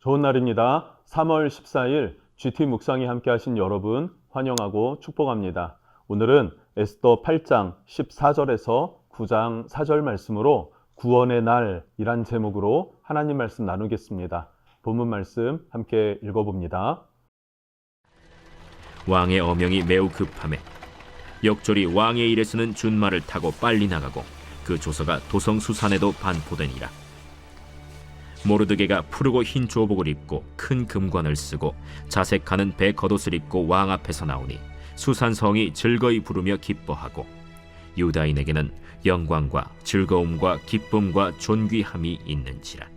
좋은 날입니다. 3월 14일 GT 묵상에 함께 하신 여러분 환영하고 축복합니다. 오늘은 에스더 8장 14절에서 9장 4절 말씀으로 구원의 날이란 제목으로 하나님 말씀 나누겠습니다. 본문 말씀 함께 읽어봅니다. 왕의 어명이 매우 급함에 역졸이 왕의 일에서는 준말을 타고 빨리 나가고 그 조서가 도성 수산에도 반포되니라. 모르드게가 푸르고 흰 조복을 입고 큰 금관을 쓰고 자색하는 배 겉옷을 입고 왕 앞에서 나오니 수산성이 즐거이 부르며 기뻐하고 유다인에게는 영광과 즐거움과 기쁨과 존귀함이 있는지라.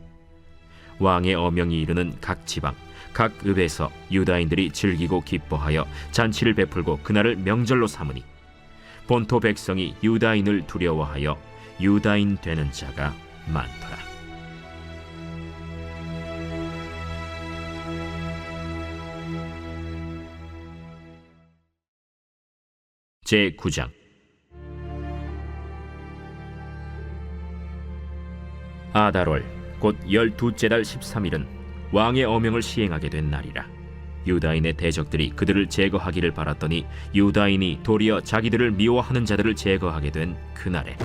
왕의 어명이 이르는 각 지방 각 읍에서 유다인들이 즐기고 기뻐하여 잔치를 베풀고 그날을 명절로 삼으니 본토 백성이 유다인을 두려워하여 유다인 되는 자가 많더라. 제9장. 아달월 곧 12째 달 13일은 왕의 어명을 시행하게 된 날이라. 유다인의 대적들이 그들을 제거하기를 바랐더니 유다인이 도리어 자기들을 미워하는 자들을 제거하게 된 그날에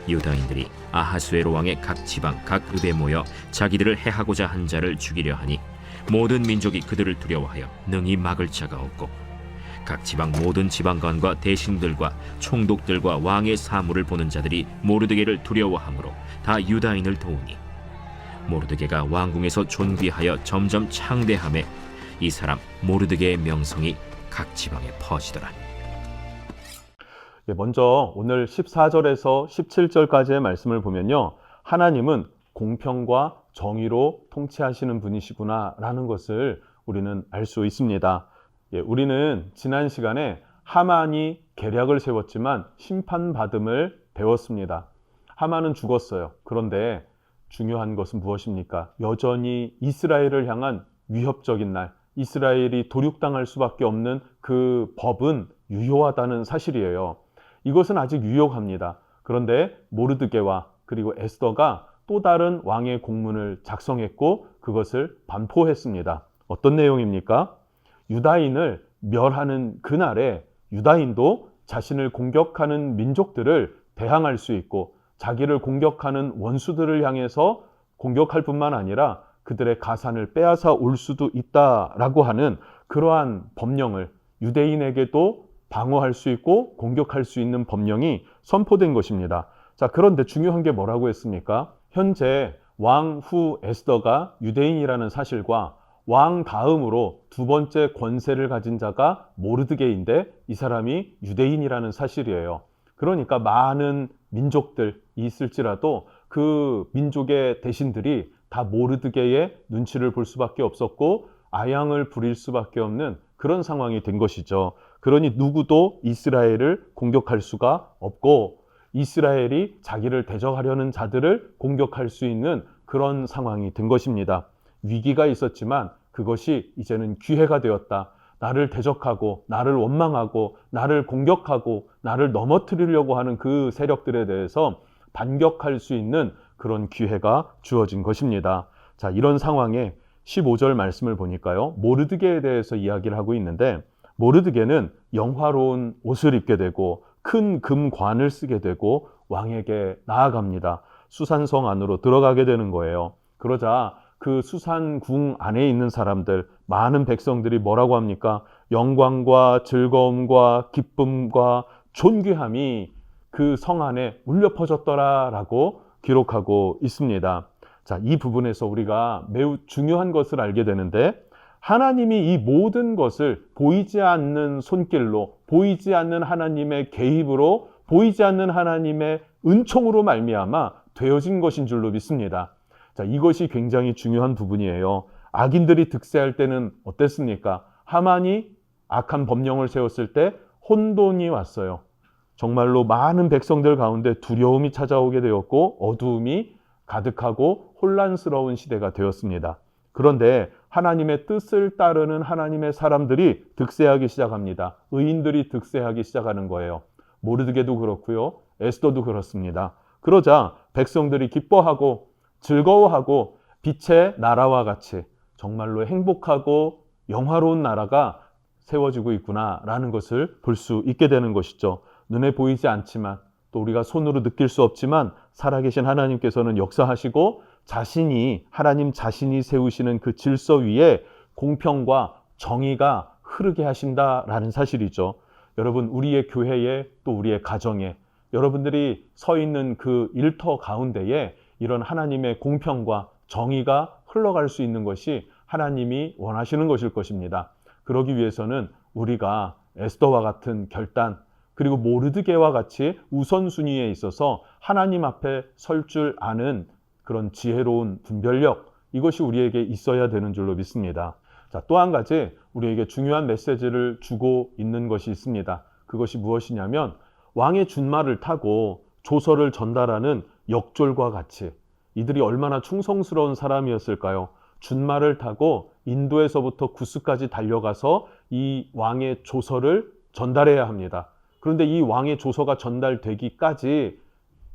유다인들이 아하수에로 왕의 각 지방 각 읍에 모여 자기들을 해하고자 한 자를 죽이려 하니 모든 민족이 그들을 두려워하여 능히 막을 자가 없고 각 지방 모든 지방관과 대신들과 총독들과 왕의 사물을 보는 자들이 모르드게를 두려워하므로 다 유다인을 도우니 모르드게가 왕궁에서 존귀하여 점점 창대함에 이 사람 모르드게의 명성이 각 지방에 퍼지더라. 먼저 오늘 14절에서 17절까지의 말씀을 보면요, 하나님은 공평과 정의로 통치하시는 분이시구나 라는 것을 우리는 알 수 있습니다. 우리는 지난 시간에 하만이 계략을 세웠지만 심판받음을 배웠습니다. 하만은 죽었어요. 그런데 중요한 것은 무엇입니까? 여전히 이스라엘을 향한 위협적인 날, 이스라엘이 도륙당할 수밖에 없는 그 법은 유효하다는 사실이에요. 이것은 아직 유효합니다. 그런데 모르드게와 그리고 에스더가 또 다른 왕의 공문을 작성했고 그것을 반포했습니다. 어떤 내용입니까? 유다인을 멸하는 그날에 유다인도 자신을 공격하는 민족들을 대항할 수 있고 자기를 공격하는 원수들을 향해서 공격할 뿐만 아니라 그들의 가산을 빼앗아 올 수도 있다라고 하는 그러한 법령을 유대인에게도 방어할 수 있고 공격할 수 있는 법령이 선포된 것입니다. 자, 그런데 중요한 게 뭐라고 했습니까? 현재 왕 후 에스더가 유대인이라는 사실과 왕 다음으로 두 번째 권세를 가진 자가 모르드게인데 이 사람이 유대인이라는 사실이에요. 그러니까 많은 민족들이 있을지라도 그 민족의 대신들이 다 모르드게의 눈치를 볼 수밖에 없었고 아양을 부릴 수밖에 없는 그런 상황이 된 것이죠. 그러니 누구도 이스라엘을 공격할 수가 없고 이스라엘이 자기를 대적하려는 자들을 공격할 수 있는 그런 상황이 된 것입니다. 위기가 있었지만 그것이 이제는 기회가 되었다. 나를 대적하고 나를 원망하고 나를 공격하고 나를 넘어뜨리려고 하는 그 세력들에 대해서 반격할 수 있는 그런 기회가 주어진 것입니다. 자, 이런 상황에 15절 말씀을 보니까요, 모르드게에 대해서 이야기를 하고 있는데 모르드게는 영화로운 옷을 입게 되고 큰 금관을 쓰게 되고 왕에게 나아갑니다. 수산성 안으로 들어가게 되는 거예요. 그러자 그 수산궁 안에 있는 사람들, 많은 백성들이 뭐라고 합니까? 영광과 즐거움과 기쁨과 존귀함이 그 성 안에 울려 퍼졌더라라고 기록하고 있습니다. 자, 이 부분에서 우리가 매우 중요한 것을 알게 되는데 하나님이 이 모든 것을 보이지 않는 손길로, 보이지 않는 하나님의 개입으로, 보이지 않는 하나님의 은총으로 말미암아 되어진 것인 줄로 믿습니다. 자, 이것이 굉장히 중요한 부분이에요. 악인들이 득세할 때는 어땠습니까? 하만이 악한 법령을 세웠을 때 혼돈이 왔어요. 정말로 많은 백성들 가운데 두려움이 찾아오게 되었고 어두움이 가득하고 혼란스러운 시대가 되었습니다. 그런데 하나님의 뜻을 따르는 하나님의 사람들이 득세하기 시작합니다. 의인들이 득세하기 시작하는 거예요. 모르드게도 그렇고요. 에스더도 그렇습니다. 그러자 백성들이 기뻐하고 즐거워하고 빛의 나라와 같이 정말로 행복하고 영화로운 나라가 세워지고 있구나라는 것을 볼 수 있게 되는 것이죠. 눈에 보이지 않지만 또 우리가 손으로 느낄 수 없지만 살아계신 하나님께서는 역사하시고 하나님 자신이 세우시는 그 질서 위에 공평과 정의가 흐르게 하신다라는 사실이죠. 여러분, 우리의 교회에 또 우리의 가정에 여러분들이 서 있는 그 일터 가운데에 이런 하나님의 공평과 정의가 흘러갈 수 있는 것이 하나님이 원하시는 것일 것입니다. 그러기 위해서는 우리가 에스더와 같은 결단, 그리고 모르드게와 같이 우선순위에 있어서 하나님 앞에 설 줄 아는 그런 지혜로운 분별력, 이것이 우리에게 있어야 되는 줄로 믿습니다. 자, 또 한 가지 우리에게 중요한 메시지를 주고 있는 것이 있습니다. 그것이 무엇이냐면 왕의 준말을 타고 조서를 전달하는 역졸과 같이 이들이 얼마나 충성스러운 사람이었을까요? 준말을 타고 인도에서부터 구스까지 달려가서 이 왕의 조서를 전달해야 합니다. 그런데 이 왕의 조서가 전달되기까지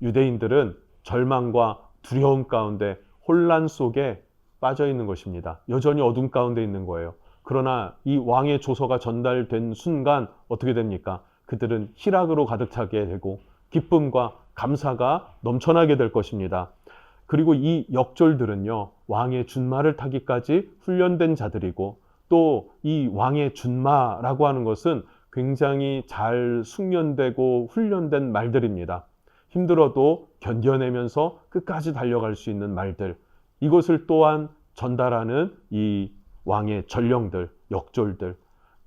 유대인들은 절망과 두려움 가운데 혼란 속에 빠져 있는 것입니다. 여전히 어둠 가운데 있는 거예요. 그러나 이 왕의 조서가 전달된 순간 어떻게 됩니까? 그들은 희락으로 가득 차게 되고 기쁨과 감사가 넘쳐나게 될 것입니다. 그리고 이 역졸들은요, 왕의 준마를 타기까지 훈련된 자들이고 또 이 왕의 준마라고 하는 것은 굉장히 잘 숙련되고 훈련된 말들입니다. 힘들어도 견뎌내면서 끝까지 달려갈 수 있는 말들, 이것을 또한 전달하는 이 왕의 전령들, 역졸들,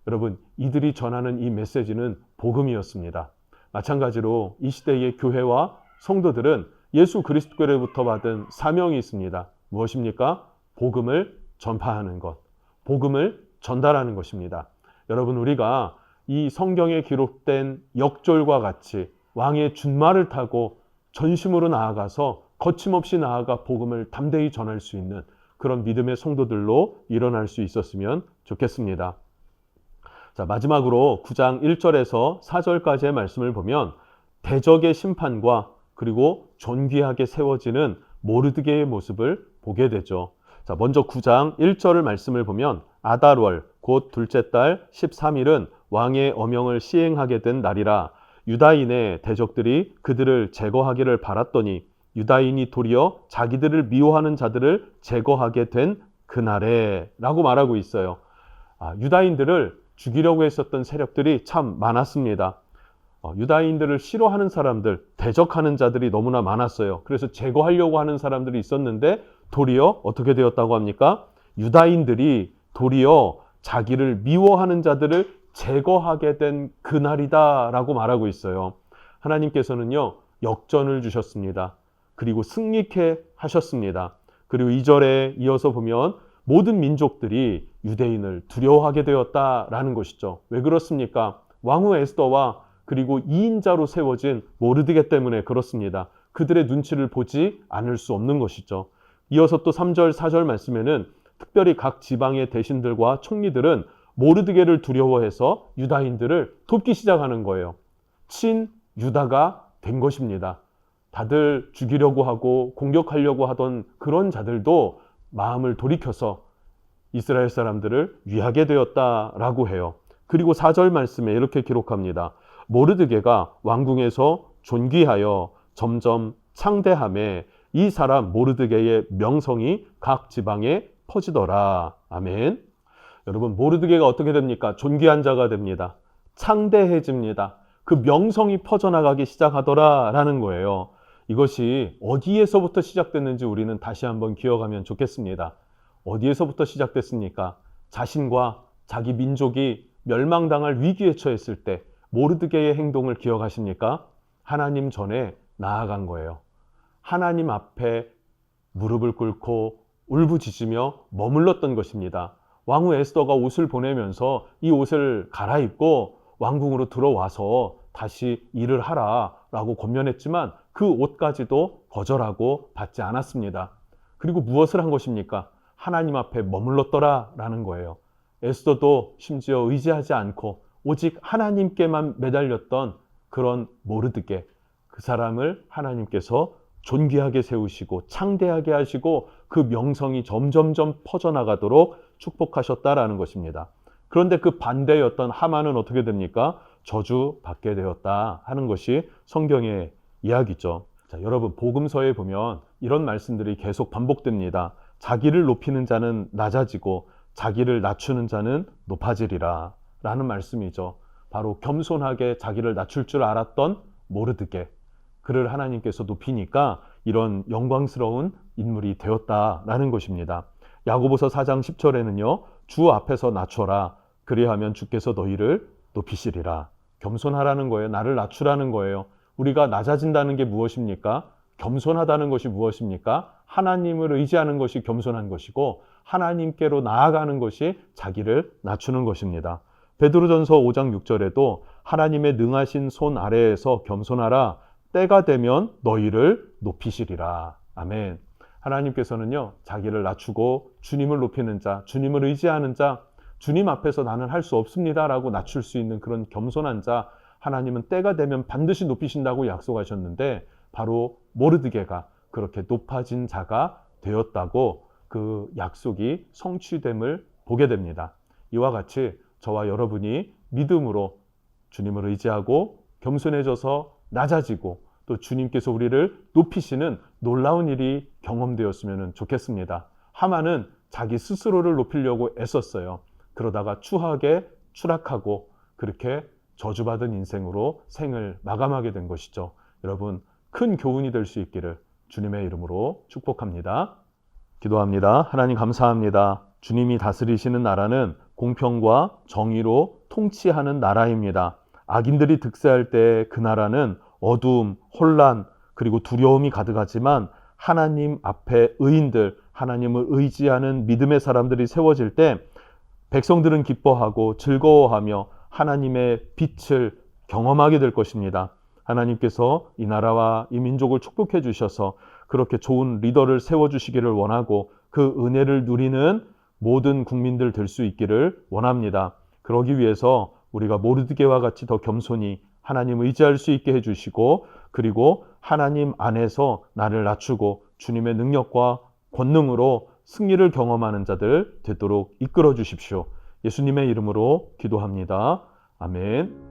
여러분, 이들이 전하는 이 메시지는 복음이었습니다. 마찬가지로 이 시대의 교회와 성도들은 예수 그리스도로부터 받은 사명이 있습니다. 무엇입니까? 복음을 전파하는 것, 복음을 전달하는 것입니다. 여러분, 우리가 이 성경에 기록된 역졸과 같이 왕의 준말을 타고 전심으로 나아가서 거침없이 나아가 복음을 담대히 전할 수 있는 그런 믿음의 성도들로 일어날 수 있었으면 좋겠습니다. 자, 마지막으로 9장 1절에서 4절까지의 말씀을 보면 대적의 심판과 그리고 존귀하게 세워지는 모르드게의 모습을 보게 되죠. 자, 먼저 9장 1절을 말씀을 보면 아달월 곧 둘째 달 13일은 왕의 어명을 시행하게 된 날이라 유다인의 대적들이 그들을 제거하기를 바랐더니 유다인이 도리어 자기들을 미워하는 자들을 제거하게 된 그날에 라고 말하고 있어요. 유다인들을 죽이려고 했었던 세력들이 참 많았습니다. 유다인들을 싫어하는 사람들, 대적하는 자들이 너무나 많았어요. 그래서 제거하려고 하는 사람들이 있었는데 도리어 어떻게 되었다고 합니까? 유다인들이 도리어 자기를 미워하는 자들을 제거하게 된 그날이다 라고 말하고 있어요. 하나님께서는요, 역전을 주셨습니다. 그리고 승리케 하셨습니다. 그리고 2절에 이어서 보면 모든 민족들이 유대인을 두려워하게 되었다라는 것이죠. 왜 그렇습니까? 왕후 에스더와 그리고 2인자로 세워진 모르드게 때문에 그렇습니다. 그들의 눈치를 보지 않을 수 없는 것이죠. 이어서 또 3절, 4절 말씀에는 특별히 각 지방의 대신들과 총리들은 모르드게를 두려워해서 유다인들을 돕기 시작하는 거예요. 친 유다가 된 것입니다. 다들 죽이려고 하고 공격하려고 하던 그런 자들도 마음을 돌이켜서 이스라엘 사람들을 위하게 되었다라고 해요. 그리고 4절 말씀에 이렇게 기록합니다. 모르드게가 왕궁에서 존귀하여 점점 창대함에 이 사람 모르드게의 명성이 각 지방에 퍼지더라. 아멘. 여러분, 모르드게가 어떻게 됩니까? 존귀한 자가 됩니다. 창대해집니다. 그 명성이 퍼져나가기 시작하더라라는 거예요. 이것이 어디에서부터 시작됐는지 우리는 다시 한번 기억하면 좋겠습니다. 어디에서부터 시작됐습니까? 자신과 자기 민족이 멸망당할 위기에 처했을 때 모르드게의 행동을 기억하십니까? 하나님 전에 나아간 거예요. 하나님 앞에 무릎을 꿇고 울부짖으며 머물렀던 것입니다. 왕후 에스더가 옷을 보내면서 이 옷을 갈아입고 왕궁으로 들어와서 다시 일을 하라라고 권면했지만 그 옷까지도 거절하고 받지 않았습니다. 그리고 무엇을 한 것입니까? 하나님 앞에 머물렀더라라는 거예요. 에스더도 심지어 의지하지 않고 오직 하나님께만 매달렸던 그런 모르드게, 그 사람을 하나님께서 존귀하게 세우시고 창대하게 하시고 그 명성이 점점점 퍼져나가도록 축복하셨다라는 것입니다. 그런데 그 반대였던 하만은 어떻게 됩니까? 저주받게 되었다 하는 것이 성경의 이야기죠. 자, 여러분 복음서에 보면 이런 말씀들이 계속 반복됩니다. 자기를 높이는 자는 낮아지고 자기를 낮추는 자는 높아지리라 라는 말씀이죠. 바로 겸손하게 자기를 낮출 줄 알았던 모르드게, 그를 하나님께서 높이니까 이런 영광스러운 인물이 되었다라는 것입니다. 야고보서 4장 10절에는요. 주 앞에서 낮춰라. 그리하면 주께서 너희를 높이시리라. 겸손하라는 거예요. 나를 낮추라는 거예요. 우리가 낮아진다는 게 무엇입니까? 겸손하다는 것이 무엇입니까? 하나님을 의지하는 것이 겸손한 것이고 하나님께로 나아가는 것이 자기를 낮추는 것입니다. 베드로전서 5장 6절에도 하나님의 능하신 손 아래에서 겸손하라. 때가 되면 너희를 높이시리라. 아멘. 하나님께서는요, 자기를 낮추고 주님을 높이는 자, 주님을 의지하는 자, 주님 앞에서 나는 할 수 없습니다라고 낮출 수 있는 그런 겸손한 자, 하나님은 때가 되면 반드시 높이신다고 약속하셨는데 바로 모르드게가 그렇게 높아진 자가 되었다고 그 약속이 성취됨을 보게 됩니다. 이와 같이 저와 여러분이 믿음으로 주님을 의지하고 겸손해져서 낮아지고 또 주님께서 우리를 높이시는 놀라운 일이 경험되었으면 좋겠습니다. 하만은 자기 스스로를 높이려고 애썼어요. 그러다가 추하게 추락하고 그렇게 저주받은 인생으로 생을 마감하게 된 것이죠. 여러분, 큰 교훈이 될 수 있기를 주님의 이름으로 축복합니다. 기도합니다. 하나님 감사합니다. 주님이 다스리시는 나라는 공평과 정의로 통치하는 나라입니다. 악인들이 득세할 때 그 나라는 어두움, 혼란, 그리고 두려움이 가득하지만 하나님 앞에 의인들, 하나님을 의지하는 믿음의 사람들이 세워질 때 백성들은 기뻐하고 즐거워하며 하나님의 빛을 경험하게 될 것입니다. 하나님께서 이 나라와 이 민족을 축복해 주셔서 그렇게 좋은 리더를 세워주시기를 원하고 그 은혜를 누리는 모든 국민들 될 수 있기를 원합니다. 그러기 위해서 우리가 모르드게와 같이 더 겸손히 하나님 의지할 수 있게 해주시고 그리고 하나님 안에서 나를 낮추고 주님의 능력과 권능으로 승리를 경험하는 자들 되도록 이끌어 주십시오. 예수님의 이름으로 기도합니다. 아멘.